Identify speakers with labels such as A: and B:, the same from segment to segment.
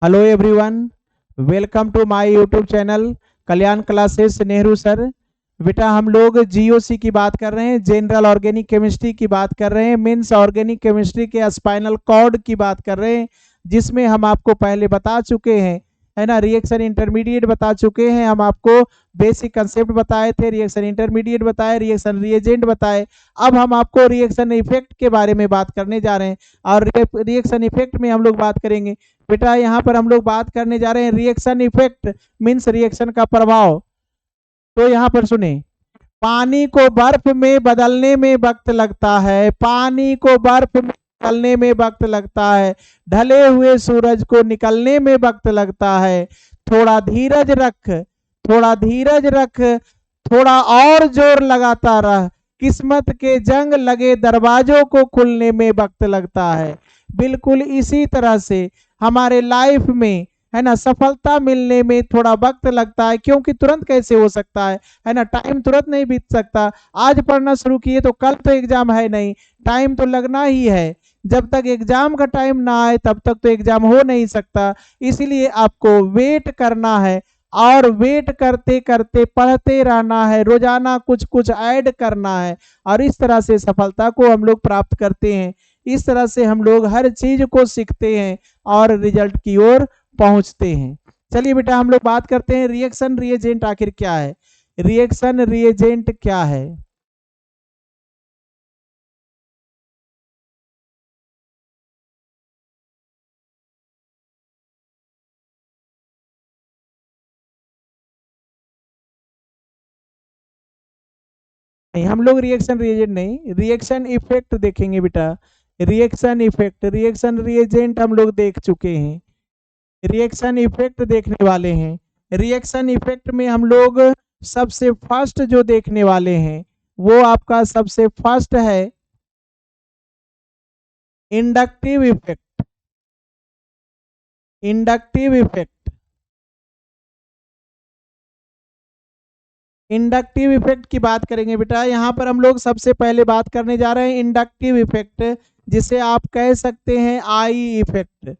A: Hello everyone, welcome to my YouTube channel Kalyan classes Nehru sir. बेटा हम लोग जीओसी की बात कर रहे हैं, जनरल ऑर्गेनिक केमिस्ट्री की बात कर रहे हैं, मीन्स ऑर्गेनिक केमिस्ट्री के स्पाइनल कॉर्ड की बात कर रहे हैं, जिसमें हम आपको पहले बता चुके हैं, है ना। रिएक्शन इंटरमीडिएट बता चुके हैं, हम आपको बेसिक कंसेप्ट बताए थे, रिएक्शन इंटरमीडिएट बताए, रिएक्शन रिएजेंट बताए। अब हम आपको रिएक्शन इफेक्ट के बारे में बात करने जा रहे हैं और रिएक्शन इफेक्ट में हम लोग बात करेंगे। बेटा यहाँ पर हम लोग बात करने जा रहे हैं रिएक्शन इफेक्ट मीन्स रिएक्शन का प्रभाव। तो यहाँ पर सुने, पानी को बर्फ में बदलने में वक्त लगता है, पानी को बर्फ में बदलने में वक्त लगता है, ढले हुए सूरज को निकलने में वक्त लगता है। थोड़ा धीरज रख, थोड़ा धीरज रख, थोड़ा और जोर लगाता रह, किस्मत के जंग लगे दरवाजों को खुलने में वक्त लगता है। बिल्कुल इसी तरह से हमारे लाइफ में, है ना, सफलता मिलने में थोड़ा वक्त लगता है, क्योंकि तुरंत कैसे हो सकता है ना, टाइम तुरंत नहीं बीत सकता। आज पढ़ना शुरू किए तो कल तो एग्जाम है नहीं, टाइम तो लगना ही है। जब तक एग्जाम का टाइम ना आए तब तक तो एग्जाम हो नहीं सकता। इसीलिए आपको वेट करना है और वेट करते करते पढ़ते रहना है, रोजाना कुछ कुछ ऐड करना है और इस तरह से सफलता को हम लोग प्राप्त करते हैं। इस तरह से हम लोग हर चीज को सीखते हैं और रिजल्ट की ओर पहुंचते हैं। चलिए बेटा हम लोग बात करते हैं रिएक्शन रिएजेंट आखिर क्या है। रिएक्शन रिएजेंट क्या है? नहीं, हम लोग रिएक्शन रिएजेंट नहीं, रिएक्शन इफेक्ट देखेंगे बेटा। रिएक्शन इफेक्ट, रिएक्शन रिएजेंट हम लोग देख चुके हैं, रिएक्शन इफेक्ट देखने वाले हैं। रिएक्शन इफेक्ट में हम लोग सबसे फर्स्ट जो देखने वाले हैं वो आपका सबसे फर्स्ट है inductive effect. Inductive effect, inductive effect की बात करेंगे बेटा। यहाँ पर हम लोग सबसे पहले बात करने जा रहे हैं इंडक्टिव इफेक्ट, जिसे आप कह सकते हैं आई इफेक्ट,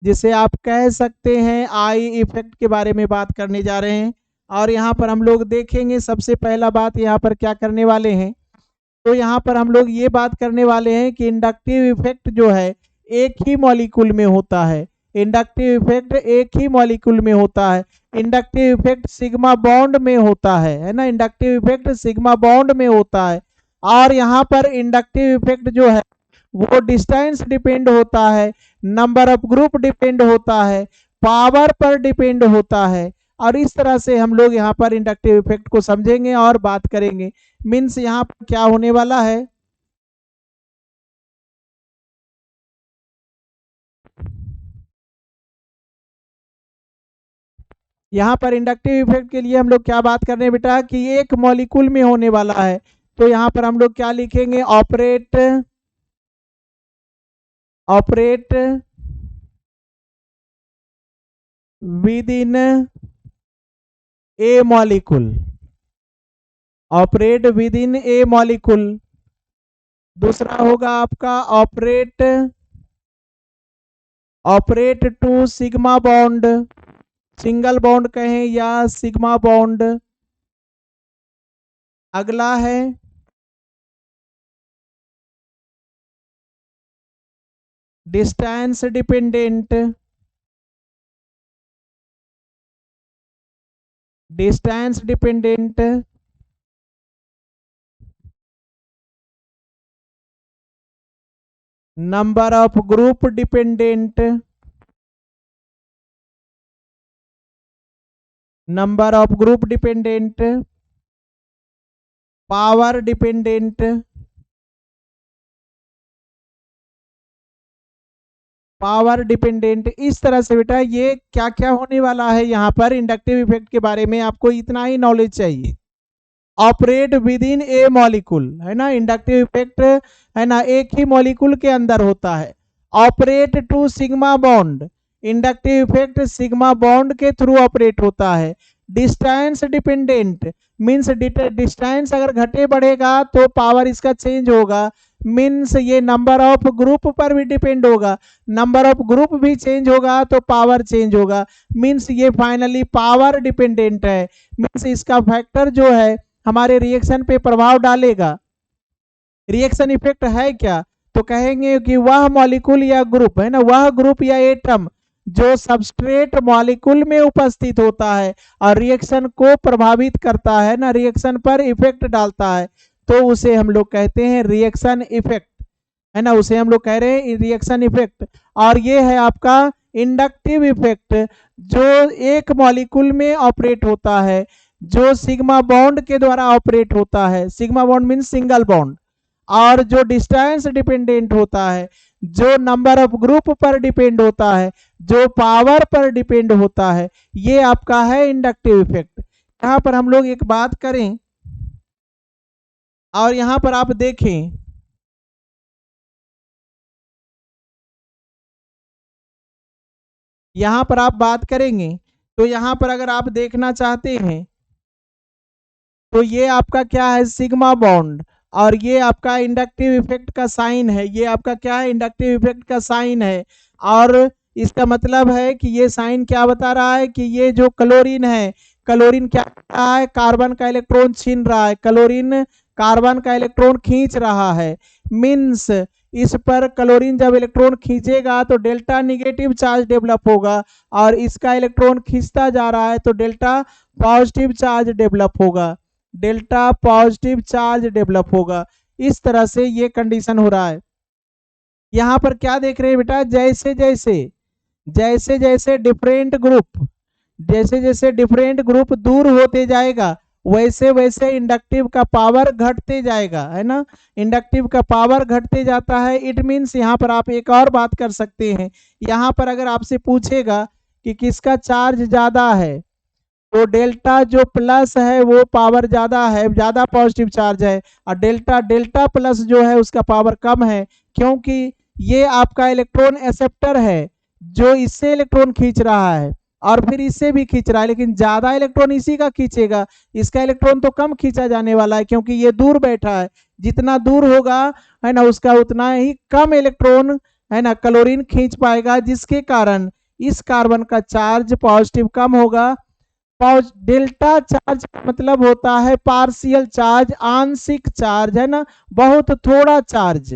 A: जिसे आप कह सकते हैं आई इफेक्ट के बारे में बात करने जा रहे हैं। और यहाँ पर हम लोग देखेंगे सबसे पहला बात यहाँ पर क्या करने वाले हैं। तो यहाँ पर हम लोग ये बात करने वाले हैं कि इंडक्टिव इफेक्ट जो है एक ही मॉलिक्यूल में होता है। इंडक्टिव इफेक्ट एक ही मॉलिक्यूल में होता है। इंडक्टिव इफेक्ट सिग्मा बॉन्ड में होता है ना, इंडक्टिव इफेक्ट सिग्मा बॉन्ड में होता है। और यहाँ पर इंडक्टिव इफेक्ट जो है वो डिस्टेंस डिपेंड होता है, नंबर ऑफ ग्रुप डिपेंड होता है, पावर पर डिपेंड होता है। और इस तरह से हम लोग यहाँ पर इंडक्टिव इफेक्ट को समझेंगे और बात करेंगे। मीन्स यहाँ पर क्या होने वाला है, यहाँ पर इंडक्टिव इफेक्ट के लिए हम लोग क्या बात कर रहे हैं बेटा कि एक मॉलिक्यूल में होने वाला है। तो यहाँ पर हम लोग क्या लिखेंगे, operate, operate within a molecule, operate within a molecule. दूसरा होगा आपका operate, operate to sigma bond, single bond कहें या सिग्मा बॉन्ड। अगला है distance dependent, distance dependent. Number of group dependent, number of group dependent, power dependent, power dependent. इस तरह से बेटा ये क्या क्या होने वाला है, यहाँ पर इंडक्टिव इफेक्ट के बारे में आपको इतना ही नॉलेज चाहिए। Operate within a molecule, है ना, इंडक्टिव इफेक्ट है ना एक ही मॉलिक्यूल के अंदर होता है। Operate to sigma bond, inductive effect sigma bond के थ्रू ऑपरेट होता है। डिस्टेंस डिपेंडेंट मीन्स डिस्टेंस अगर घटे बढ़ेगा तो पावर इसका चेंज होगा, मीन्स ये नंबर ऑफ ग्रुप पर भी डिपेंड होगा, नंबर ऑफ ग्रुप भी चेंज होगा तो पावर चेंज होगा, मीन्स ये फाइनली पावर डिपेंडेंट है, मीन्स इसका फैक्टर जो है हमारे रिएक्शन पे प्रभाव डालेगा। रिएक्शन इफेक्ट है क्या, तो कहेंगे कि वह मॉलिक्यूल या ग्रुप है ना, वह ग्रुप या एटम जो सबस्ट्रेट मॉलिक्यूल में उपस्थित होता है और रिएक्शन को प्रभावित करता है ना, रिएक्शन पर इफेक्ट डालता है, तो उसे हम लोग कहते हैं रिएक्शन इफेक्ट, है ना, उसे हम लोग कह रहे हैं रिएक्शन इफेक्ट। और ये है आपका इंडक्टिव इफेक्ट, जो एक मॉलिक्यूल में ऑपरेट होता है, जो सिग्मा बॉन्ड के द्वारा ऑपरेट होता है, sigma bond means single bond, और जो डिस्टेंस डिपेंडेंट होता है, जो नंबर ऑफ ग्रुप पर डिपेंड होता है, जो पावर पर डिपेंड होता है, ये आपका है इंडक्टिव इफेक्ट। यहाँ पर हम लोग एक बात करें और यहाँ पर आप देखें, यहाँ पर आप बात करेंगे तो यहाँ पर अगर आप देखना चाहते हैं तो ये आपका क्या है, सिग्मा बॉन्ड, और ये आपका इंडक्टिव इफेक्ट का साइन है, ये आपका क्या है, इंडक्टिव इफेक्ट का साइन है। और इसका मतलब है कि ये साइन क्या बता रहा है कि ये जो क्लोरीन है, क्लोरीन क्या कर रहा है, कार्बन का इलेक्ट्रॉन छीन रहा है, क्लोरीन कार्बन का इलेक्ट्रॉन खींच रहा है, मीन्स इस पर क्लोरीन जब इलेक्ट्रॉन खींचेगा तो डेल्टा निगेटिव चार्ज डेवलप होगा, और इसका इलेक्ट्रॉन खींचता जा रहा है तो डेल्टा पॉजिटिव चार्ज डेवलप होगा, डेल्टा पॉजिटिव चार्ज डेवलप होगा। इस तरह से ये कंडीशन हो रहा है। यहाँ पर क्या देख रहे हैं बेटा, जैसे जैसे जैसे जैसे डिफरेंट ग्रुप, जैसे जैसे डिफरेंट ग्रुप दूर होते जाएगा वैसे वैसे इंडक्टिव का पावर घटते जाएगा, है ना, इंडक्टिव का पावर घटते जाता है। इट मीन्स यहाँ पर आप एक और बात कर सकते हैं, यहाँ पर अगर आपसे पूछेगा कि किसका चार्ज ज्यादा है, तो डेल्टा जो प्लस है वो पावर ज्यादा है, ज्यादा पॉजिटिव चार्ज है, और डेल्टा डेल्टा प्लस जो है उसका पावर कम है, क्योंकि ये आपका इलेक्ट्रॉन एक्सेप्टर है जो इससे इलेक्ट्रॉन खींच रहा है और फिर इससे भी खींच रहा है, लेकिन ज्यादा इलेक्ट्रॉन इसी का खींचेगा, इसका इलेक्ट्रॉन तो कम खींचा जाने वाला है क्योंकि ये दूर बैठा है, जितना दूर होगा है ना उसका उतना ही कम इलेक्ट्रॉन है ना क्लोरीन खींच पाएगा, जिसके कारण इस कार्बन का चार्ज पॉजिटिव कम होगा। डेल्टा चार्ज का मतलब होता है पार्शियल चार्ज, आंशिक चार्ज, है ना, बहुत थोड़ा चार्ज।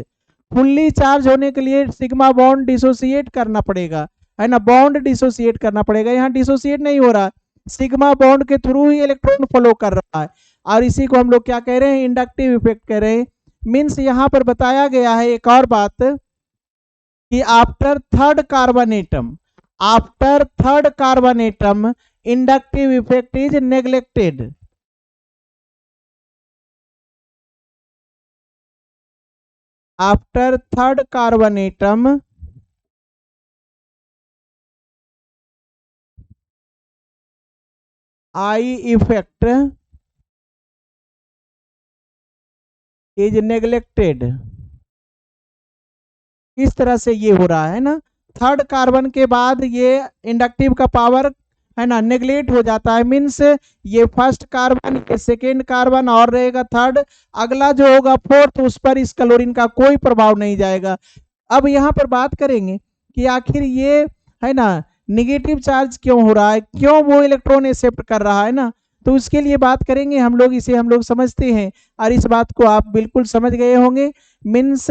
A: फुल्ली चार्ज होने के लिए सिग्मा बॉन्ड डिसोसिएट करना पड़ेगा, है ना, बॉन्ड डिसोसिएट करना पड़ेगा, यहाँ डिसोसिएट नहीं हो रहा, सिग्मा बॉन्ड के थ्रू ही इलेक्ट्रॉन फ्लो कर रहा है, और इसी को हम लोग क्या कह रहे हैं, इंडक्टिव इफेक्ट कह रहे हैं। मीन्स यहाँ पर बताया गया है एक और बात कि after third carbon atom, after third carbon atom inductive effect is neglected, after third carbon atom I effect is neglected। इस तरह से ये हो रहा है ना, थर्ड कार्बन के बाद ये इंडक्टिव का पावर है ना नेग्लेक्ट हो जाता है, मीन्स ये फर्स्ट कार्बन, ये सेकेंड कार्बन और रहेगा थर्ड, अगला जो होगा फोर्थ, उस पर इस क्लोरीन का कोई प्रभाव नहीं जाएगा। अब यहाँ पर बात करेंगे कि आखिर ये है ना निगेटिव चार्ज क्यों हो रहा है, क्यों वो इलेक्ट्रॉन एक्सेप्ट कर रहा है ना, तो उसके लिए बात करेंगे हम लोग, इसे हम लोग समझते हैं और इस बात को आप बिल्कुल समझ गए होंगे। मीन्स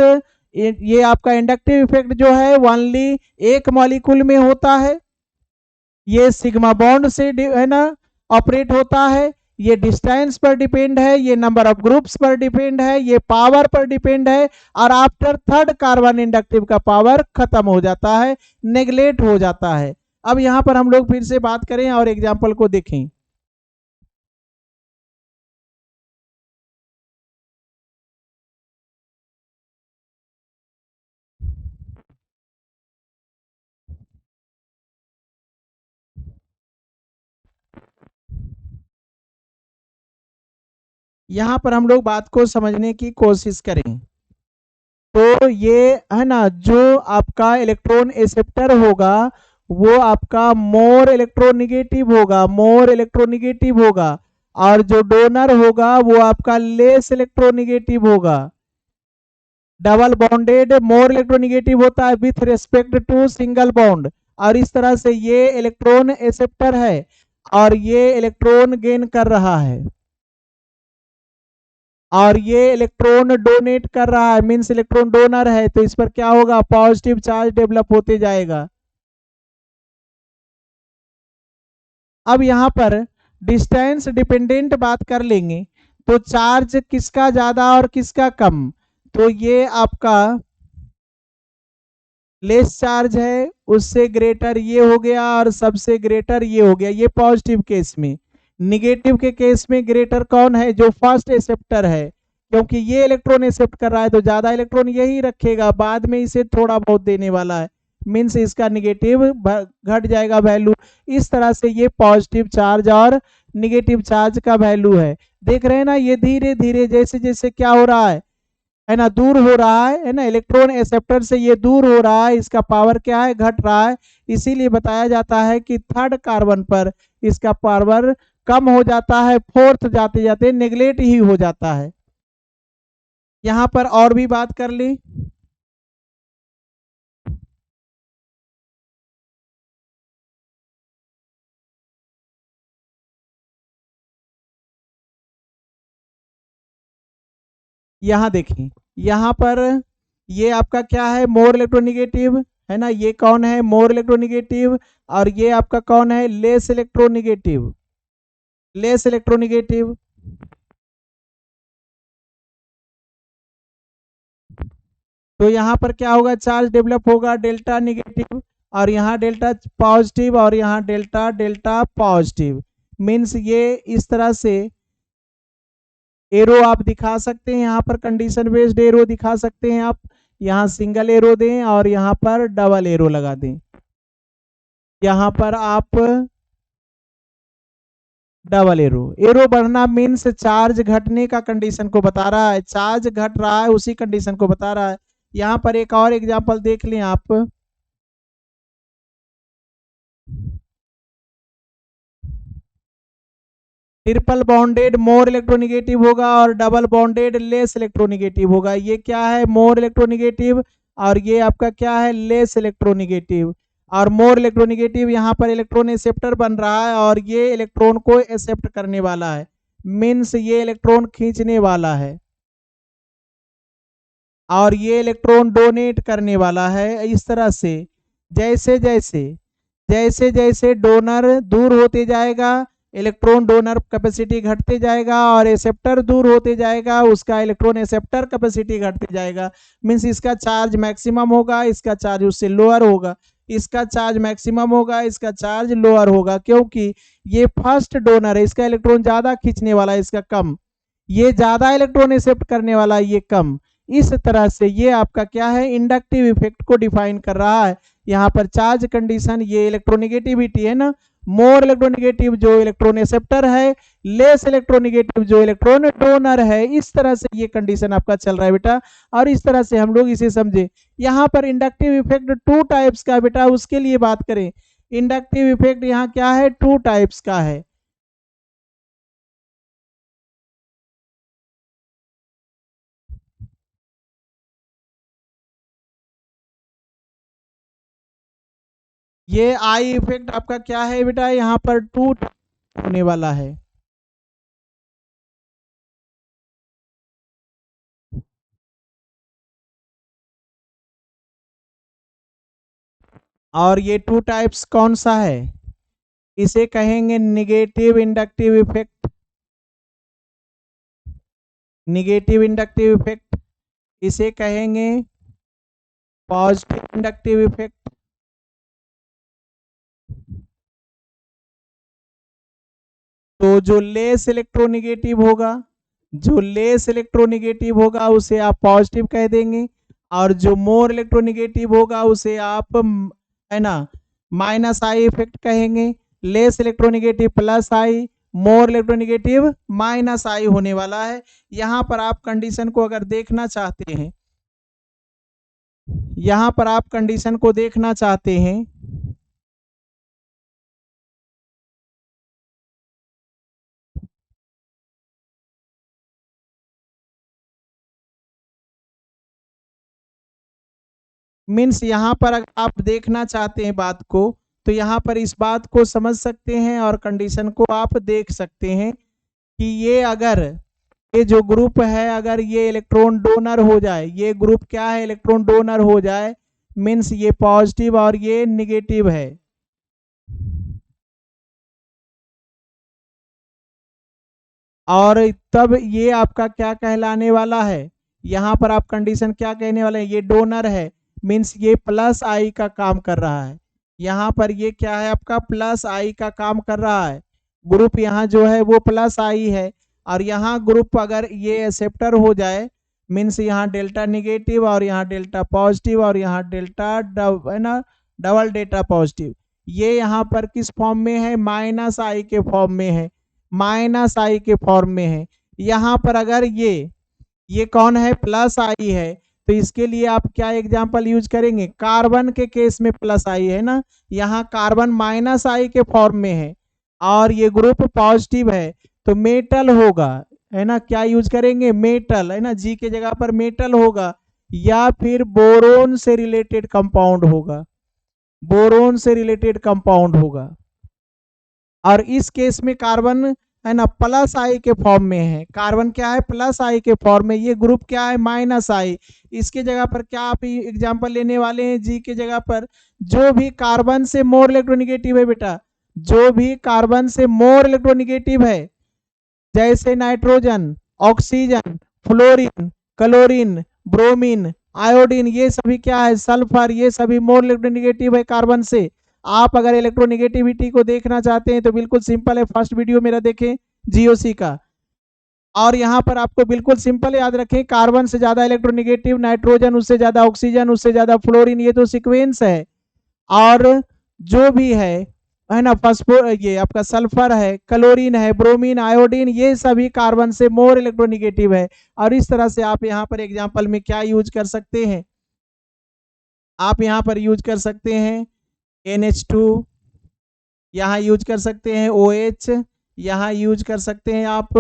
A: ये आपका इंडक्टिव इफेक्ट जो है ओनली एक मॉलिक्यूल में होता है, ये सिग्मा बॉन्ड से है ना ऑपरेट होता है, ये डिस्टेंस पर डिपेंड है, ये नंबर ऑफ ग्रुप्स पर डिपेंड है, ये पावर पर डिपेंड है, और आफ्टर थर्ड कार्बन इंडक्टिव का पावर खत्म हो जाता है, नेग्लेक्ट हो जाता है। अब यहाँ पर हम लोग फिर से बात करें और एग्जाम्पल को देखें। यहाँ पर हम लोग बात को समझने की कोशिश करें तो ये है ना जो आपका इलेक्ट्रॉन एक्सेप्टर होगा वो आपका मोर इलेक्ट्रोनिगेटिव होगा, मोर इलेक्ट्रोनिगेटिव होगा, और जो डोनर होगा वो आपका लेस इलेक्ट्रोनिगेटिव होगा। डबल बॉन्डेड मोर इलेक्ट्रोनिगेटिव होता है with respect to single bond, और इस तरह से ये इलेक्ट्रॉन एक्सेप्टर है और ये इलेक्ट्रॉन गेन कर रहा है, और ये इलेक्ट्रॉन डोनेट कर रहा है, मीन्स इलेक्ट्रॉन डोनर है, तो इस पर क्या होगा, पॉजिटिव चार्ज डेवलप होते जाएगा। अब यहां पर डिस्टेंस डिपेंडेंट बात कर लेंगे, तो चार्ज किसका ज्यादा और किसका कम, तो ये आपका लेस चार्ज है, उससे ग्रेटर ये हो गया और सबसे ग्रेटर ये हो गया, ये पॉजिटिव केस में। निगेटिव के केस में ग्रेटर कौन है, जो फर्स्ट एक्सेप्टर है, क्योंकि ये इलेक्ट्रॉन एक्सेप्ट कर रहा है तो ज्यादा इलेक्ट्रॉन यही रखेगा, बाद में इसे थोड़ा बहुत देने वाला है, मीन्स इसका निगेटिव घट जाएगा वैल्यू। इस तरह से ये पॉजिटिव चार्ज और निगेटिव चार्ज का वैल्यू है। देख रहे हैं ना, ये धीरे धीरे जैसे जैसे क्या हो रहा है ना, दूर हो रहा है ना, इलेक्ट्रॉन एक्सेप्टर से ये दूर हो रहा है, इसका पावर क्या है, घट रहा है। इसीलिए बताया जाता है कि थर्ड कार्बन पर इसका पावर कम हो जाता है, फोर्थ जाते जाते नेग्लेक्ट ही हो जाता है। यहां पर और भी बात कर ली, यहां देखिए, यहां पर ये आपका क्या है, मोर इलेक्ट्रोनिगेटिव है ना, ये कौन है, मोर इलेक्ट्रोनिगेटिव, और ये आपका कौन है, लेस इलेक्ट्रोनिगेटिव, लेस इलेक्ट्रोनिगेटिव। तो यहाँ पर क्या होगा, चार्ज डेवलप होगा डेल्टा निगेटिव, और यहाँ डेल्टा पॉजिटिव, और यहाँ डेल्टा डेल्टा पॉजिटिव, मीन्स ये इस तरह से एरो आप दिखा सकते हैं, यहाँ पर कंडीशन बेस्ड एरो दिखा सकते हैं आप, यहाँ सिंगल एरो दें और यहाँ पर डबल एरो लगा दें, यहाँ पर आप डबल एरो, एरो बढ़ना मीन्स चार्ज घटने का कंडीशन को बता रहा है, चार्ज घट रहा है उसी कंडीशन को बता रहा है। यहाँ पर एक और एग्जांपल देख लें आप, ट्रिपल बॉन्डेड मोर इलेक्ट्रोनिगेटिव होगा और डबल बॉन्डेड लेस इलेक्ट्रोनिगेटिव होगा। ये क्या है, मोर इलेक्ट्रोनिगेटिव, और ये आपका क्या है, लेस इलेक्ट्रोनिगेटिव। और मोर इलेक्ट्रोनिगेटिव यहाँ पर इलेक्ट्रॉन एक्सेप्टर बन रहा है और ये इलेक्ट्रॉन को एक्सेप्ट करने वाला है, मीन्स ये इलेक्ट्रॉन खींचने वाला है, और ये इलेक्ट्रॉन डोनेट करने वाला है। इस तरह से जैसे जैसे जैसे जैसे डोनर दूर होते जाएगा, इलेक्ट्रॉन डोनर कैपेसिटी घटते जाएगा, और एक्सेप्टर दूर होते जाएगा, उसका इलेक्ट्रॉन एक्सेप्टर कैपेसिटी घटते जाएगा, मीन्स इसका चार्ज मैक्सिमम होगा, इसका चार्ज उससे लोअर होगा, इसका चार्ज मैक्सिमम होगा, इसका चार्ज लोअर होगा, क्योंकि ये फर्स्ट डोनर है, इसका इलेक्ट्रॉन ज्यादा खींचने वाला है, इसका कम, ये ज्यादा इलेक्ट्रॉन एक्सेप्ट करने वाला है, ये कम। इस तरह से ये आपका क्या है, इंडक्टिव इफेक्ट को डिफाइन कर रहा है। यहाँ पर चार्ज कंडीशन, ये इलेक्ट्रोनिगेटिविटी है ना, मोर इलेक्ट्रोनिगेटिव जो इलेक्ट्रॉन एक्सेप्टर है, लेस इलेक्ट्रोनिगेटिव जो इलेक्ट्रॉन डोनर है, इस तरह से ये कंडीशन आपका चल रहा है बेटा, और इस तरह से हम लोग इसे समझे। यहाँ पर इंडक्टिव इफेक्ट टू टाइप्स का बेटा, उसके लिए बात करें, इंडक्टिव इफेक्ट यहाँ क्या है, टू टाइप्स का है। ये आई इफेक्ट आपका क्या है बेटा, यहाँ पर टू होने वाला है, और ये टू टाइप्स कौन सा है, इसे कहेंगे negative inductive effect, negative inductive effect, इसे कहेंगे पॉजिटिव इंडक्टिव इफेक्ट। तो जो लेस इलेक्ट्रोनिगेटिव होगा, जो लेस इलेक्ट्रोनिगेटिव होगा उसे आप पॉजिटिव कह देंगे, और जो मोर इलेक्ट्रोनिगेटिव होगा उसे आप है ना माइनस आई इफेक्ट कहेंगे। लेस इलेक्ट्रोनिगेटिव प्लस आई, मोर इलेक्ट्रोनिगेटिव माइनस आई होने वाला है। यहाँ पर आप कंडीशन को अगर देखना चाहते हैं, यहाँ पर आप कंडीशन को देखना चाहते हैं, मीन्स यहाँ पर अगर आप देखना चाहते हैं बात को, तो यहाँ पर इस बात को समझ सकते हैं और कंडीशन को आप देख सकते हैं कि ये अगर ये जो ग्रुप है अगर ये इलेक्ट्रॉन डोनर हो जाए, ये ग्रुप क्या है, इलेक्ट्रॉन डोनर हो जाए, मीन्स ये पॉजिटिव और ये निगेटिव है। और तब ये आपका क्या कहलाने वाला है, यहाँ पर आप कंडीशन क्या कहने वाले हैं, ये डोनर है, मीन्स ये प्लस आई का काम कर रहा है। यहाँ पर ये क्या है, आपका प्लस आई का काम कर रहा है। ग्रुप यहाँ जो है वो प्लस आई है, और यहाँ ग्रुप अगर ये एक्सेप्टर हो जाए, मीन्स यहाँ डेल्टा निगेटिव और यहाँ डेल्टा पॉजिटिव और यहाँ डेल्टा है ना, डबल डेल्टा पॉजिटिव, ये यहाँ पर किस फॉर्म में है, माइनस आई के फॉर्म में है, माइनस आई के फॉर्म में है। यहाँ पर अगर ये कौन है, प्लस आई है, तो इसके लिए आप क्या एग्जांपल यूज करेंगे, कार्बन के केस में प्लस आई है ना, यहाँ कार्बन माइनस आई के फॉर्म में है और ये ग्रुप पॉजिटिव है, तो मेटल होगा, है ना, क्या यूज करेंगे, मेटल, है ना, जी के जगह पर मेटल होगा, या फिर बोरोन से रिलेटेड कंपाउंड होगा, बोरोन से रिलेटेड कंपाउंड होगा। और इस केस में कार्बन, है ना, प्लस आई के फॉर्म में है, कार्बन क्या है, प्लस आई के फॉर्म में, ये ग्रुप क्या है, माइनस आई। इसके जगह पर क्या आप एग्जांपल लेने वाले हैं, जी के जगह पर जो भी कार्बन से मोर इलेक्ट्रोनिगेटिव है बेटा, जो भी कार्बन से मोर इलेक्ट्रोनिगेटिव है, जैसे nitrogen, oxygen, fluorine, chlorine, bromine, iodine, ये सभी क्या है, सल्फर, ये सभी मोर इलेक्ट्रोनिगेटिव है कार्बन से। आप अगर इलेक्ट्रोनिगेटिविटी को देखना चाहते हैं तो बिल्कुल सिंपल है, फर्स्ट वीडियो मेरा देखें जीओसी का। और यहाँ पर आपको बिल्कुल सिंपल याद रखें, कार्बन से ज्यादा इलेक्ट्रोनिगेटिव नाइट्रोजन, उससे ज्यादा ऑक्सीजन, उससे ज्यादा फ्लोरीन, ये तो सीक्वेंस है। और जो भी है ना, फॉस्फोर, ये आपका सल्फर है, क्लोरीन है, ब्रोमीन, आयोडीन, ये सभी कार्बन से मोर इलेक्ट्रोनिगेटिव है। और इस तरह से आप यहाँ पर एग्जांपल में क्या यूज कर सकते हैं, आप यहाँ पर यूज कर सकते हैं NH2, यहाँ यूज कर सकते हैं OH, यहाँ यूज कर सकते हैं आप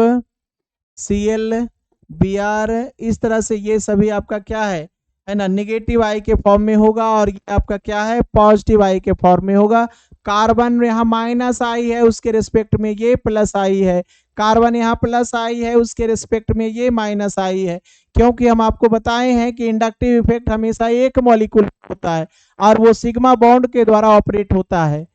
A: Cl, Br, इस तरह से ये सभी आपका क्या है ना, निगेटिव आई के फॉर्म में होगा, और ये आपका क्या है, पॉजिटिव आई के फॉर्म में होगा। कार्बन यहाँ माइनस आई है, उसके रिस्पेक्ट में ये प्लस आई है, कार्बन यहाँ प्लस आई है, उसके रिस्पेक्ट में ये माइनस आई है, क्योंकि हम आपको बताए हैं कि इंडक्टिव इफेक्ट हमेशा एक मॉलिक्यूल होता है और वो सिग्मा बॉन्ड के द्वारा ऑपरेट होता है।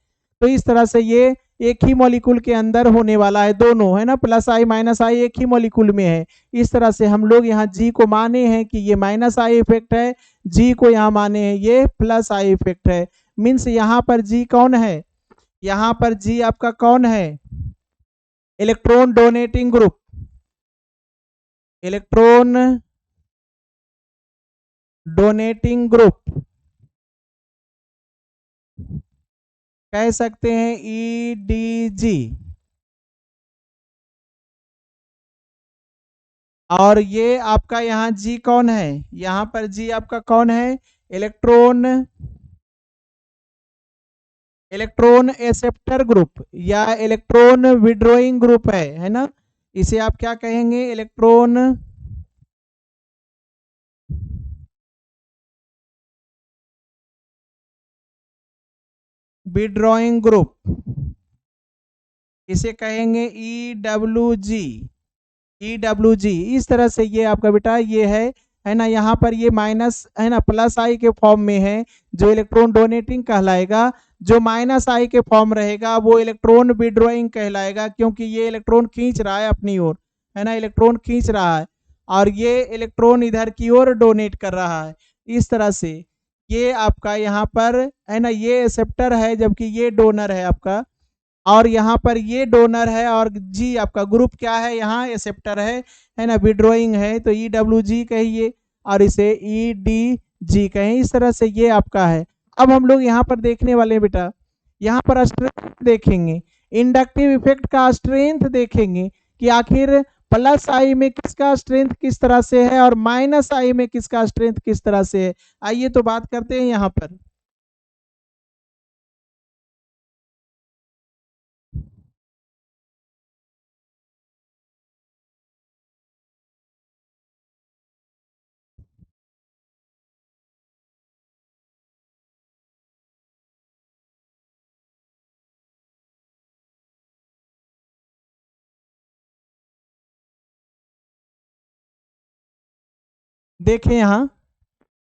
A: तो इस तरह से ये एक ही मॉलिक्यूल के अंदर होने वाला है, दोनों, है ना, प्लस आई माइनस आई एक ही मॉलिक्यूल में है। इस तरह से हम लोग यहाँ जी को माने हैं कि ये माइनस आई इफेक्ट है, जी को यहाँ माने हैं ये प्लस आई इफेक्ट है। मीन्स यहाँ पर जी कौन है, यहाँ पर जी आपका कौन है, electron donating group, electron donating group कह सकते हैं, EDG। और ये आपका यहाँ जी कौन है, यहाँ पर जी आपका कौन है, इलेक्ट्रॉन, इलेक्ट्रॉन एक्सेप्टर ग्रुप या इलेक्ट्रॉन विड्रॉइंग ग्रुप है ना, इसे आप क्या कहेंगे, इलेक्ट्रॉन विड्रॉइंग ग्रुप, इसे कहेंगे EWG, EWG। इस तरह से ये आपका बेटा ये है ना, यहाँ पर ये माइनस, है ना, प्लस आई के फॉर्म में है, जो इलेक्ट्रॉन डोनेटिंग कहलाएगा। जो माइनस आई के फॉर्म रहेगा वो इलेक्ट्रॉन विड्रॉइंग कहलाएगा, क्योंकि ये इलेक्ट्रॉन खींच रहा है अपनी ओर, है ना, इलेक्ट्रॉन खींच रहा है और ये इलेक्ट्रॉन इधर की ओर डोनेट कर रहा है। इस तरह से ये आपका यहाँ पर, है ना, ये एक्सेप्टर है जबकि ये डोनर है आपका, और यहाँ पर ये डोनर है, और जी आपका ग्रुप क्या है, यहाँ एक्सेप्टर है ना, विड्रॉइंग है, तो EWG कहिए और इसे EDG कहें। इस तरह से ये आपका है। अब हम लोग यहाँ पर देखने वाले हैं बेटा, यहाँ पर स्ट्रेंथ देखेंगे, इंडक्टिव इफेक्ट का स्ट्रेंथ देखेंगे कि आखिर प्लस आई में किसका स्ट्रेंथ किस तरह से है और माइनस आई में किसका स्ट्रेंथ किस तरह से है। आइए तो बात करते हैं यहाँ पर। देखें यहाँ,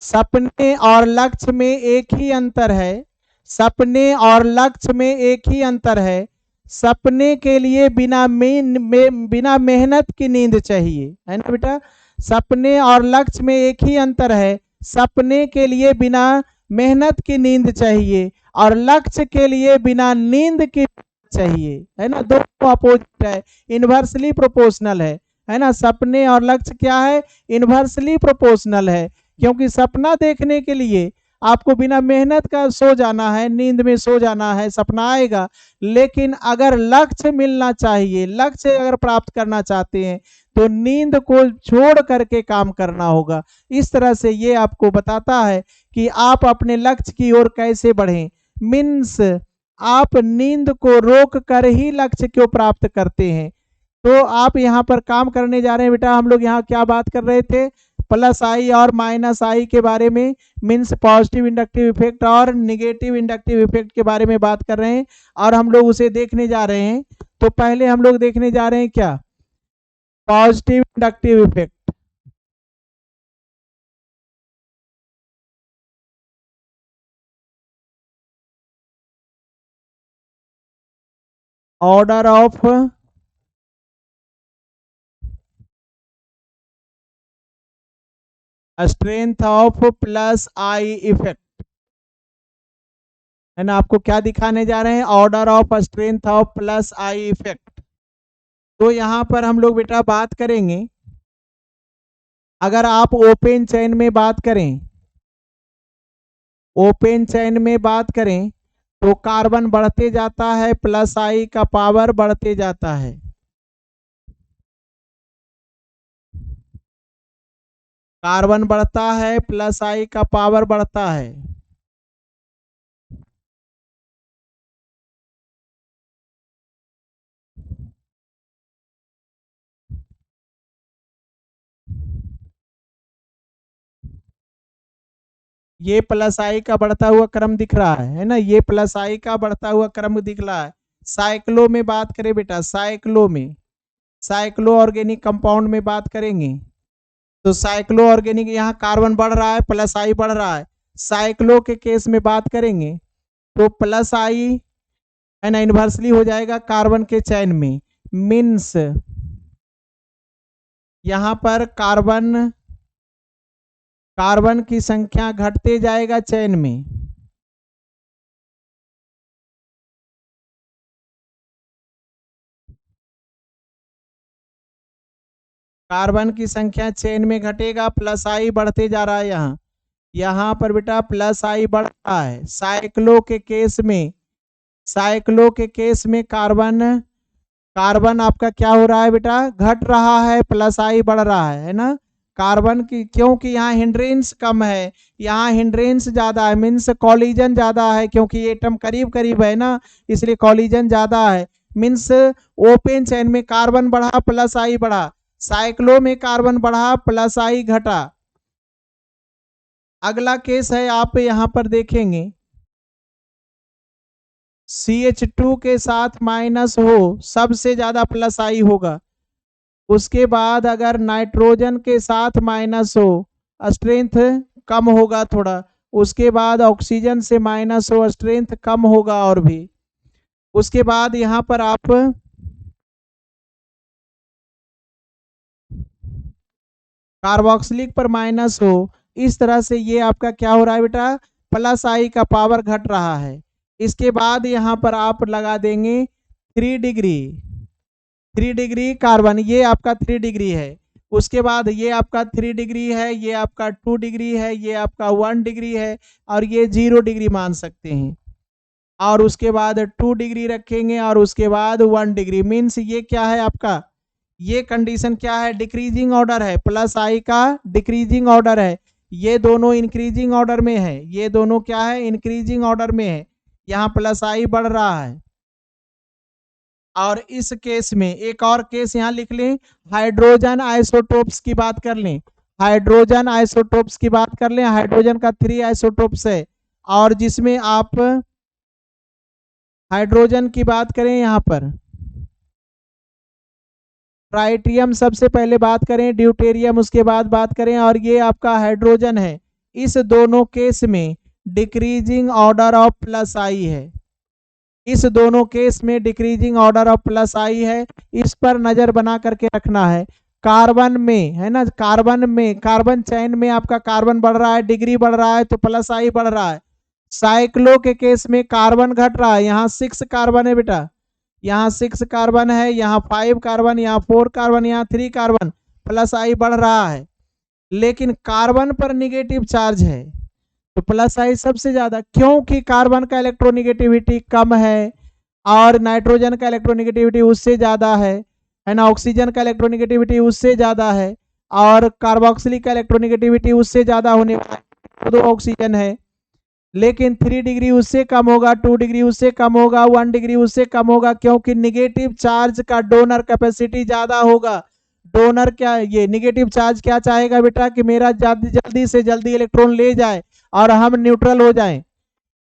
A: सपने और लक्ष्य में एक ही अंतर है, सपने और लक्ष्य में एक ही अंतर है। सपने के लिए बिना मेहनत की नींद चाहिए, है ना बेटा। सपने और लक्ष्य में एक ही अंतर है, सपने के लिए बिना मेहनत की नींद चाहिए और लक्ष्य के लिए बिना नींद की चाहिए, है ना। दोनों अपोजिट है, इनवर्सली प्रोपोर्शनल है ना। सपने और लक्ष्य क्या है, इनवर्सली प्रोपोर्शनल है, क्योंकि सपना देखने के लिए आपको बिना मेहनत का सो जाना है, नींद में सो जाना है, सपना आएगा। लेकिन अगर लक्ष्य मिलना चाहिए, लक्ष्य अगर प्राप्त करना चाहते हैं तो नींद को छोड़ करके काम करना होगा। इस तरह से ये आपको बताता है कि आप अपने लक्ष्य की ओर कैसे बढ़ें। मीन्स आप नींद को रोक कर ही लक्ष्य को प्राप्त करते हैं। तो आप यहाँ पर काम करने जा रहे हैं बेटा। हम लोग यहाँ क्या बात कर रहे थे, प्लस आई और माइनस आई के बारे में, मीन्स पॉजिटिव इंडक्टिव इफेक्ट और निगेटिव इंडक्टिव इफेक्ट के बारे में बात कर रहे हैं और हम लोग उसे देखने जा रहे हैं। तो पहले हम लोग देखने जा रहे हैं क्या, positive inductive effect. Order of strength of plus I effect, है ना। आपको क्या दिखाने जा रहे हैं, order of strength of plus I effect. तो यहाँ पर हम लोग बेटा बात करेंगे, अगर आप ओपन चेन में बात करें, ओपन चेन में बात करें तो कार्बन बढ़ते जाता है, प्लस आई का पावर बढ़ते जाता है। कार्बन बढ़ता है, प्लस आई का पावर बढ़ता है। ये प्लस आई का बढ़ता हुआ क्रम दिख रहा है ना, ये प्लस आई का बढ़ता हुआ क्रम दिख रहा है। साइक्लो में बात करें बेटा, साइक्लो में, साइक्लो ऑर्गेनिक कंपाउंड में बात करेंगे तो साइक्लो ऑर्गेनिक, यहाँ कार्बन बढ़ रहा है, प्लस आई बढ़ रहा है। साइक्लो के केस में बात करेंगे तो प्लस आई है ना इन्वर्सली हो जाएगा कार्बन के चैन में। मीन्स यहाँ पर कार्बन, कार्बन की संख्या घटते जाएगा चैन में। कार्बन की संख्या चेन में घटेगा, प्लस आई बढ़ते जा रहा है। यहाँ यहाँ पर बेटा प्लस आई बढ़ रहा है। साइक्लो के केस में, साइक्लो के केस में कार्बन, कार्बन आपका क्या हो रहा है बेटा, घट रहा है, प्लस आई बढ़ रहा है ना। कार्बन की, क्योंकि यहाँ हिंड्रेंस कम है, यहाँ हिंड्रेंस ज्यादा है, मीन्स कॉलिजन ज्यादा है, क्योंकि एटम करीब करीब है ना, इसलिए कॉलिजन ज्यादा है। मीन्स ओपन चेन में कार्बन बढ़ा, प्लस आई बढ़ा, साइक्लो में कार्बन बढ़ा, प्लस आई घटा। अगला केस है, आप यहां पर देखेंगे CH2 के साथ माइनस हो, सबसे ज्यादा प्लस आई होगा। उसके बाद अगर नाइट्रोजन के साथ माइनस हो, स्ट्रेंथ कम होगा थोड़ा। उसके बाद ऑक्सीजन से माइनस हो, स्ट्रेंथ कम होगा और भी। उसके बाद यहाँ पर आप कार्बोक्सिलिक पर माइनस हो, इस तरह से ये आपका क्या हो रहा है बेटा, प्लस आई का पावर घट रहा है। इसके बाद यहाँ पर आप लगा देंगे 3 डिग्री, 3 डिग्री कार्बन, ये आपका 3 डिग्री है। उसके बाद ये आपका 3 डिग्री है, ये आपका 2 डिग्री है, ये आपका 1 डिग्री है और ये 0 डिग्री मान सकते हैं। और उसके बाद 2 डिग्री रखेंगे और उसके बाद 1 डिग्री। मीन्स ये क्या है आपका, ये कंडीशन क्या है, डिक्रीजिंग ऑर्डर है, प्लस आई का डिक्रीजिंग ऑर्डर है। ये दोनों इंक्रीजिंग ऑर्डर में है, ये दोनों क्या है, इंक्रीजिंग ऑर्डर में है। यहाँ प्लस आई बढ़ रहा है। और इस केस में एक और केस यहाँ लिख लें, हाइड्रोजन आइसोटोप्स की बात कर लें, हाइड्रोजन आइसोटोप्स की बात कर लें। हाइड्रोजन का 3 आइसोटोप्स है और जिसमें आप हाइड्रोजन की बात करें यहाँ पर ट्राइटियम सबसे पहले बात करें, ड्यूटेरियम उसके बाद बात करें, और ये आपका हाइड्रोजन है। इस दोनों केस में डिक्रीजिंग ऑर्डर ऑफ प्लस आई है। इस दोनों केस में डिक्रीजिंग ऑर्डर ऑफ प्लस आई है। इस पर नजर बना करके रखना है। कार्बन में है ना, कार्बन में, कार्बन चैन में आपका कार्बन बढ़ रहा है, डिग्री बढ़ रहा है तो प्लस आई बढ़ रहा है। साइक्लो के केस में कार्बन घट रहा है, यहाँ 6 कार्बन है बेटा, यहाँ 6 कार्बन है, यहाँ 5 कार्बन, यहाँ 4 कार्बन, यहाँ 3 कार्बन, प्लस आई बढ़ रहा है। लेकिन कार्बन पर निगेटिव चार्ज है तो प्लस आई सबसे ज्यादा, क्योंकि कार्बन का इलेक्ट्रोनिगेटिविटी कम है और नाइट्रोजन का इलेक्ट्रोनिगेटिविटी उससे ज्यादा है ना, ऑक्सीजन का इलेक्ट्रोनिगेटिविटी उससे ज्यादा है, और कार्बोक्सिलिक का इलेक्ट्रोनिगेटिविटी उससे ज्यादा होने वाला है, दो ऑक्सीजन है। लेकिन 3 डिग्री उससे कम होगा, 2 डिग्री उससे कम होगा, 1 डिग्री उससे कम होगा, क्योंकि निगेटिव चार्ज का डोनर कैपेसिटी ज्यादा होगा। डोनर क्या, ये निगेटिव चार्ज क्या चाहेगा बेटा कि मेरा जल्दी से जल्दी इलेक्ट्रॉन ले जाए और हम न्यूट्रल हो जाएं।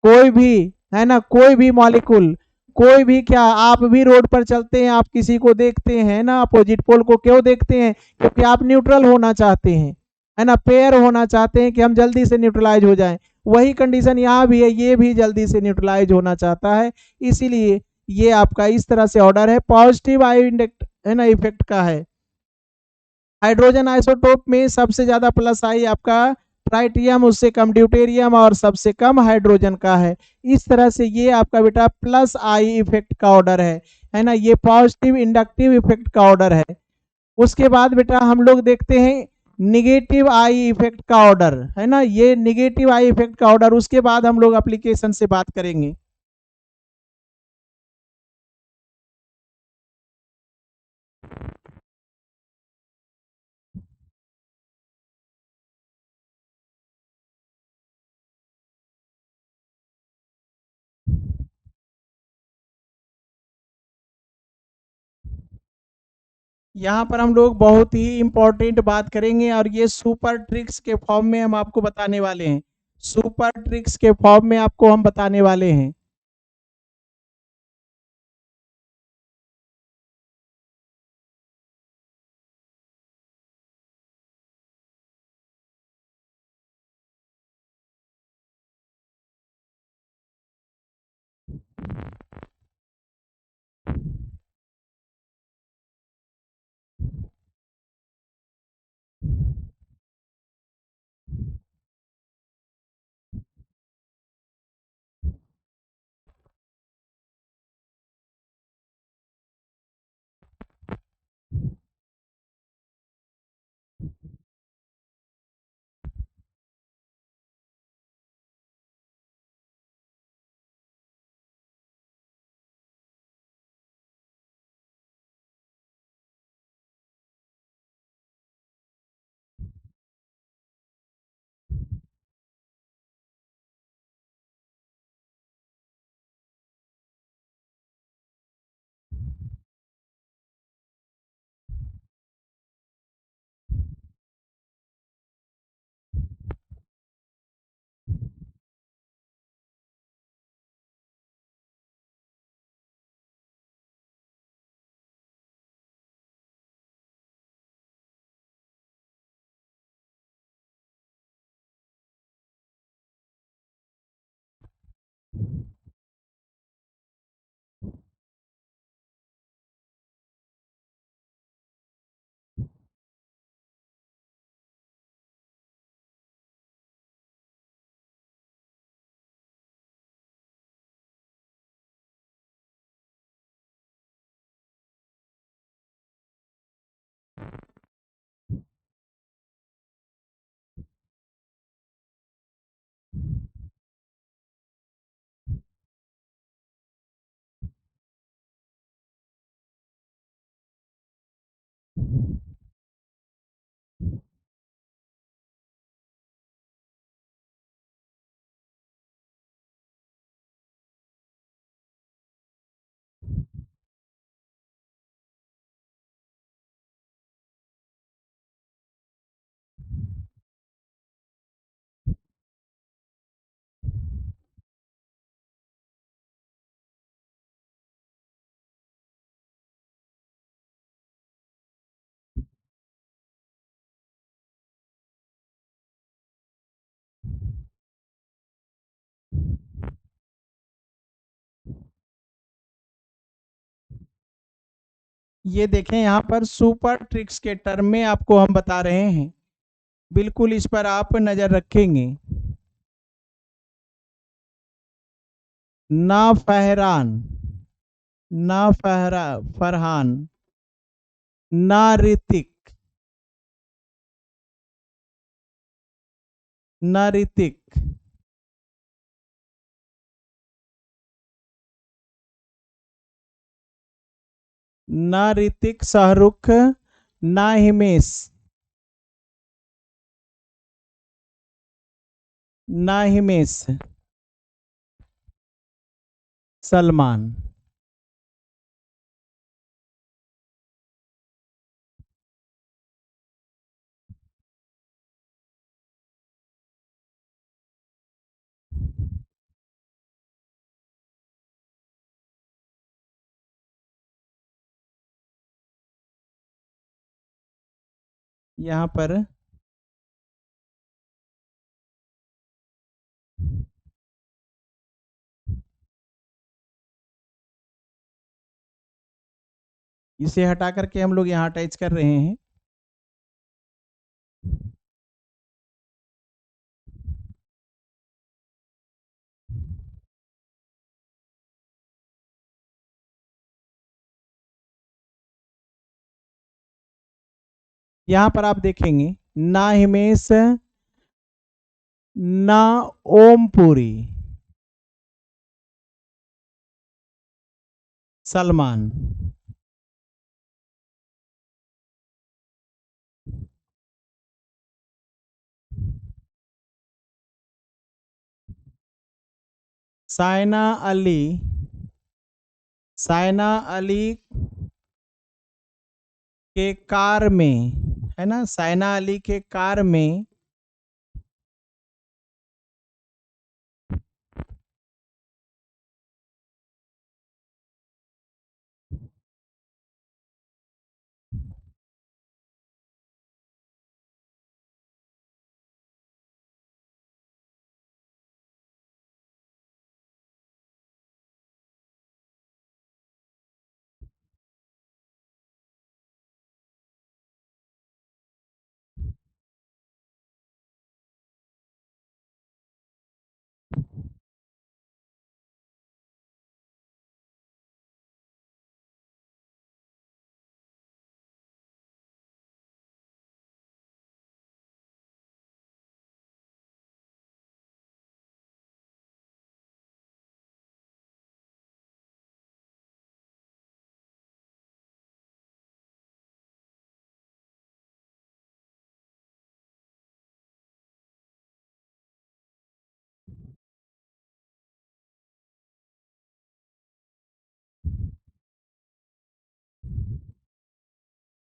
A: कोई भी, है ना, कोई भी मॉलिक्यूल, कोई भी क्या, आप भी रोड पर चलते हैं, आप किसी को देखते हैं ना, अपोजिट पोल को क्यों देखते हैं? क्योंकि आप न्यूट्रल होना चाहते हैं, है ना, पेयर होना चाहते हैं कि हम जल्दी से न्यूट्रलाइज हो जाएं। वही कंडीशन यहाँ भी है, ये भी जल्दी से न्यूट्रलाइज होना चाहता है, इसीलिए ये आपका इस तरह से ऑर्डर है, पॉजिटिव आई इंडेक्ट है ना, इफेक्ट का है। हाइड्रोजन आइसोटोप में सबसे ज्यादा प्लस आई आपका ट्राइटियम, उससे कम ड्यूटेरियम और सबसे कम हाइड्रोजन का है। इस तरह से ये आपका बेटा प्लस आई इफेक्ट का ऑर्डर है ना, ये पॉजिटिव इंडक्टिव इफेक्ट का ऑर्डर है। उसके बाद बेटा हम लोग देखते हैं निगेटिव आई इफेक्ट का ऑर्डर, है ना, ये निगेटिव आई इफेक्ट का ऑर्डर, उसके बाद हम लोग एप्लीकेशन से बात करेंगे। यहाँ पर हम लोग बहुत ही इंपॉर्टेंट बात करेंगे, और ये सुपर ट्रिक्स के फॉर्म में हम आपको बताने वाले हैं, सुपर ट्रिक्स के फॉर्म में आपको हम बताने वाले हैं। ये देखें यहाँ पर सुपर ट्रिक्स के टर्म में आपको हम बता रहे हैं, बिल्कुल इस पर आप नजर रखेंगे। ना फहरान, ना फरहान, ना ऋतिक, ना ऋतिक, ना ऋतिक शाहरुख, ना हिमेश, ना हिमेश सलमान। यहाँ पर इसे हटा करके हम लोग यहाँ अटैच कर रहे हैं। यहाँ पर आप देखेंगे ना हिमेश, ना ओमपुरी, सलमान। साइना अली, साइना अली के कार में, है ना, साइना अली के कार में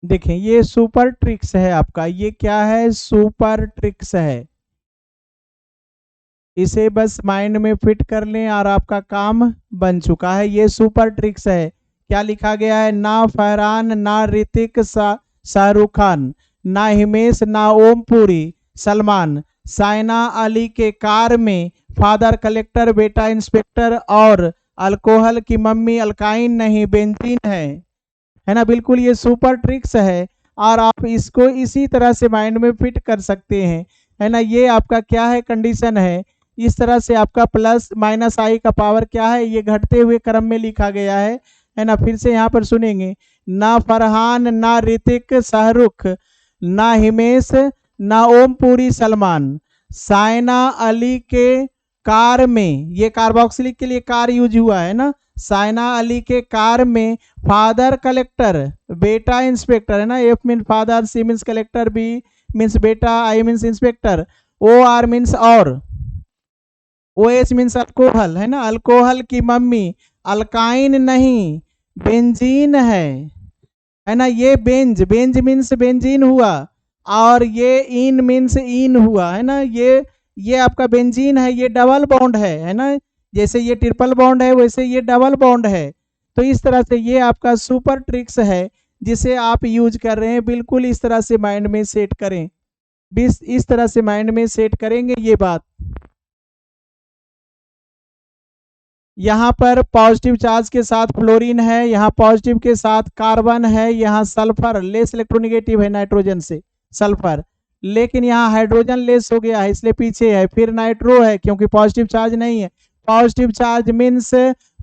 A: देखें ये सुपर ट्रिक्स है आपका, ये क्या है, सुपर ट्रिक्स है। इसे बस माइंड में फिट कर लें और आपका काम बन चुका है। ये सुपर ट्रिक्स है। क्या लिखा गया है, ना फरहान, ना ऋतिक शाहरुख खान, ना हिमेश, ना ओमपुरी सलमान, साइना अली के कार में फादर कलेक्टर बेटा इंस्पेक्टर और अल्कोहल की मम्मी अल्काइन नहीं बेंजीन है ना। बिल्कुल ये सुपर ट्रिक्स है और आप इसको इसी तरह से माइंड में फिट कर सकते हैं, है ना। ये आपका क्या है, कंडीशन है। इस तरह से आपका प्लस माइनस आई का पावर क्या है, ये घटते हुए क्रम में लिखा गया है ना। फिर से यहाँ पर सुनेंगे, ना फरहान, ना ऋतिक शाहरुख, ना हिमेश, ना ओमपुरी सलमान, साइना अली के कार में, ये कार्बोक्सिलिक के लिए कार यूज हुआ है ना, साइना अली के कार में फादर कलेक्टर बेटा इंस्पेक्टर, है ना। F mean father, C means collector, B means बेटा, I means inspector, O R means और, ओ एच मीन्स अल्कोहल, है ना। अल्कोहल की मम्मी अल्काइन नहीं बेंजीन है ना। ये बेंज, बेंज मीन्स बेंजीन हुआ और ये इन मीन्स इन हुआ, है ना। ये आपका बेंजीन है, ये डबल बॉन्ड है ना। जैसे ये ट्रिपल बॉन्ड है वैसे ये डबल बॉन्ड है। तो इस तरह से ये आपका सुपर ट्रिक्स है जिसे आप यूज कर रहे हैं। बिल्कुल इस तरह से माइंड में सेट करें, इस तरह से माइंड में सेट करेंगे ये बात। यहाँ पर पॉजिटिव चार्ज के साथ फ्लोरीन है, यहाँ पॉजिटिव के साथ कार्बन है, यहाँ सल्फर लेस इलेक्ट्रोनेगेटिव है नाइट्रोजन से सल्फर, लेकिन यहाँ हाइड्रोजन लेस हो गया है इसलिए पीछे है। फिर नाइट्रो है क्योंकि पॉजिटिव चार्ज नहीं है। पॉजिटिव चार्ज मीन्स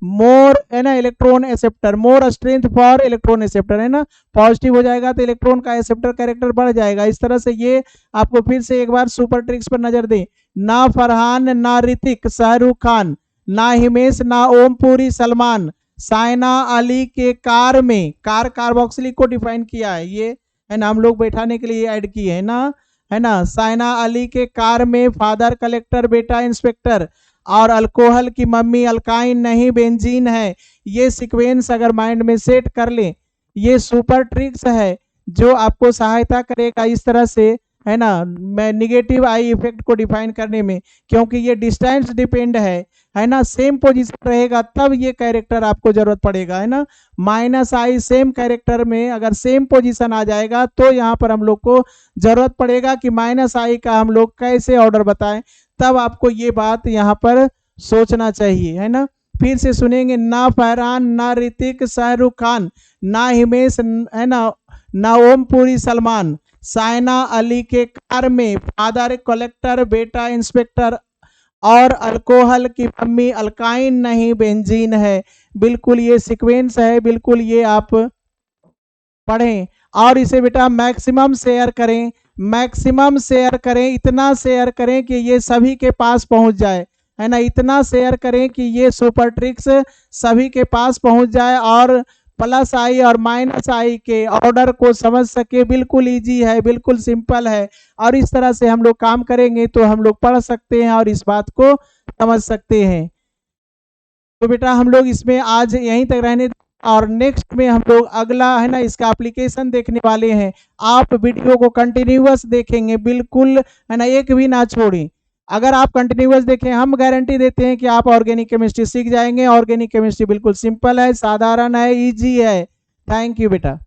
A: मोर है ना electron acceptor, more strength for electron acceptor है ना। पॉजिटिव हो जाएगा तो इलेक्ट्रॉन का एक्सेप्टर कैरेक्टर बढ़ जाएगा। इस तरह से ये आपको फिर से एक बार सुपर ट्रिक्स पर नजर दें। ना फरहान, ना ऋतिक, शाहरुख खान, ना हिमेश, ना ओमपुरी, सलमान, साइना अली के कार में, कार कार्बोक्सिलिक को डिफाइन किया है ये है ना, हम लोग बैठाने के लिए ऐड किए है ना, है ना। साइना अली के कार में फादर कलेक्टर बेटा इंस्पेक्टर, और अल्कोहल की मम्मी अल्काइन नहीं बेंजीन है। ये सीक्वेंस अगर माइंड में सेट कर ले, ये सुपर ट्रिक्स है जो आपको सहायता करेगा इस तरह से है ना, मैं निगेटिव आई इफेक्ट को डिफाइन करने में, क्योंकि ये डिस्टेंस डिपेंड है ना। सेम पोजीशन रहेगा तब ये कैरेक्टर आपको जरूरत पड़ेगा है ना। माइनस आई सेम कैरेक्टर में अगर सेम पोजीशन आ जाएगा तो यहाँ पर हम लोग को जरूरत पड़ेगा कि माइनस आई का हम लोग कैसे ऑर्डर बताएं, तब आपको ये बात यहाँ पर सोचना चाहिए है ना। फिर से सुनेंगे, ना फरहान, ना ऋतिक, शाहरुख खान, ना हिमेश है ना ओमपुरी, सलमान, साइना अली के कार में फादर कलेक्टर बेटा इंस्पेक्टर, और अल्कोहल की मम्मी अल्काइन नहीं बेंजीन है। बिल्कुल ये सीक्वेंस है, बिल्कुल ये आप पढ़ें और इसे बेटा मैक्सिमम शेयर करें, मैक्सिमम शेयर करें, इतना शेयर करें कि ये सभी के पास पहुंच जाए है ना। इतना शेयर करें कि ये सुपर ट्रिक्स सभी के पास पहुंच जाए और प्लस आई और माइनस आई के ऑर्डर को समझ सके। बिल्कुल इजी है, बिल्कुल सिंपल है, और इस तरह से हम लोग काम करेंगे तो हम लोग पढ़ सकते हैं और इस बात को समझ सकते हैं। तो बेटा हम लोग इसमें आज यहीं तक रहने, और नेक्स्ट में हम लोग अगला है ना इसका एप्लीकेशन देखने वाले हैं। आप वीडियो को कंटिन्यूअस देखेंगे बिल्कुल है ना, एक भी ना छोड़ें। अगर आप कंटिन्यूअस देखें हम गारंटी देते हैं कि आप ऑर्गेनिक केमिस्ट्री सीख जाएंगे। ऑर्गेनिक केमिस्ट्री बिल्कुल सिंपल है, साधारण है, इजी है। थैंक यू बेटा।